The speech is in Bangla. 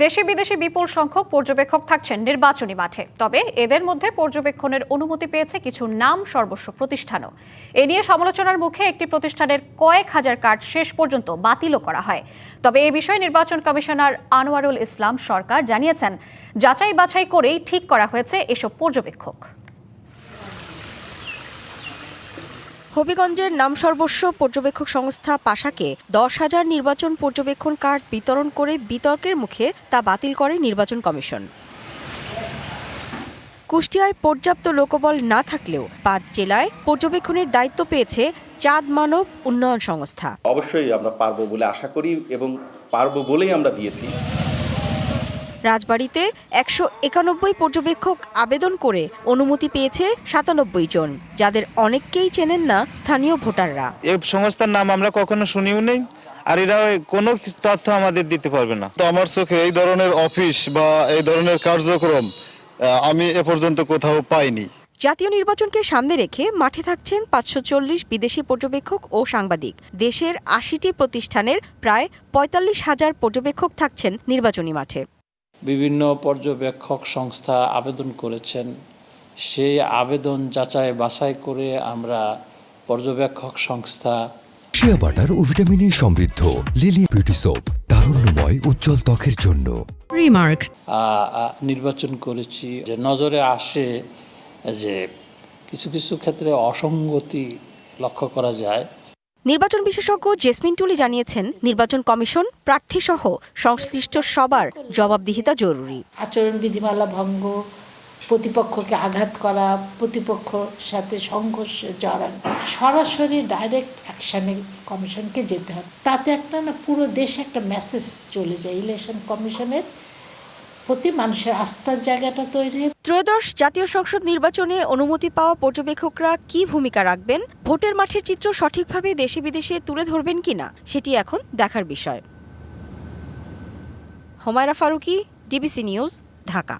দেশে বিদেশে বিপুল সংখ্যক পর্যবেক্ষক থাকছেন নির্বাচনী মাঠে। তবে এদের মধ্যে পর্যবেক্ষণের অনুমতি পেয়েছে কিছু নাম সর্বস্ব প্রতিষ্ঠানও। এ নিয়ে সমালোচনার মুখে একটি প্রতিষ্ঠানের কয়েক হাজার কার্ড শেষ পর্যন্ত বাতিলও করা হয়। তবে এ বিষয়ে নির্বাচন কমিশনার আনোয়ারুল ইসলাম সরকার জানিয়েছেন, যাচাই বাছাই করেই ঠিক করা হয়েছে এসব পর্যবেক্ষক। হবিগঞ্জের নাম সর্বস্ব পর্যবেক্ষক সংস্থা পাশাকে 10,000 নির্বাচন পর্যবেক্ষণ কার্ড বিতরণ করে বিতর্কের মুখে তা বাতিল করে নির্বাচন কমিশন। কুষ্টিয়ায় পর্যাপ্ত লোকবল না থাকলেও 5 জেলায় পর্যবেক্ষণের দায়িত্ব পেয়েছে চাঁদ মানব উন্নয়ন সংস্থা। অবশ্যই আমরা পারবো বলে আশা করি এবং পারবো বলেই আমরা দিয়েছি। রাজবাড়ীতে 191 পর্যবেক্ষক আবেদন করে অনুমতি পেয়েছে 97 জন, যাদের অনেককেই চেনেন না স্থানীয় ভোটাররা। এই সংস্থার নাম আমরা কখনো শুনিও নেই, আর এরা কোনো তথ্য আমাদের দিতে পারবে না। তো আমার চোখে এই ধরনের অফিস বা এই ধরনের কার্যক্রম আমি এ পর্যন্ত কোথাও পাইনি। জাতীয় নির্বাচনকে সামনে রেখে মাঠে থাকছেন 540 বিদেশি পর্যবেক্ষক ও সাংবাদিক। দেশের 80টি প্রতিষ্ঠানের প্রায় 45,000 পর্যবেক্ষক থাকছেন নির্বাচনী মাঠে। বিভিন্ন পর্যবেক্ষক সংস্থা আবেদন করেছেন, সেই আবেদন যাচাই বাছাই করে আমরা পর্যবেক্ষক সংস্থা শিয়া বাটার ও ভিটামিনে সমৃদ্ধ লিলি বিউটি সোপ, তারুণ্যময় উজ্জ্বল ত্বকের জন্য। রিমার্ক নির্বাচন করেছি। যে নজরে আসে যে কিছু কিছু ক্ষেত্রে অসঙ্গতি লক্ষ্য করা যায়। নির্বাচন বিশেষজ্ঞ জেসমিন টুলি জানিয়েছেন, নির্বাচন কমিশন প্রার্থীসহ সংশ্লিষ্ট সবার জবাবদিহিতা জরুরি। আচরণ বিধিমালা ভঙ্গ, প্রতিপক্ষকে আঘাত করা, প্রতিপক্ষের সাথে সংঘর্ষে জড়ানো, সরাসরি ডাইরেক্ট অ্যাকশনে কমিশনকে যেতে হবে। তাতে একটা না পুরো দেশে একটা মেসেজ চলে যায় ইলেকশন কমিশনের প্রতি, মানুষের আস্থার জায়গাটা তৈরি। ত্রয়োদশ জাতীয় সংসদ নির্বাচনে অনুমতি পাওয়া পর্যবেক্ষকরা কি ভূমিকা রাখবেন, ভোটের মাঠের চিত্র সঠিকভাবে দেশে বিদেশে তুলে ধরবেন কিনা, সেটি এখন দেখার বিষয়। Humaira Farooqui, DBC news, Dhaka.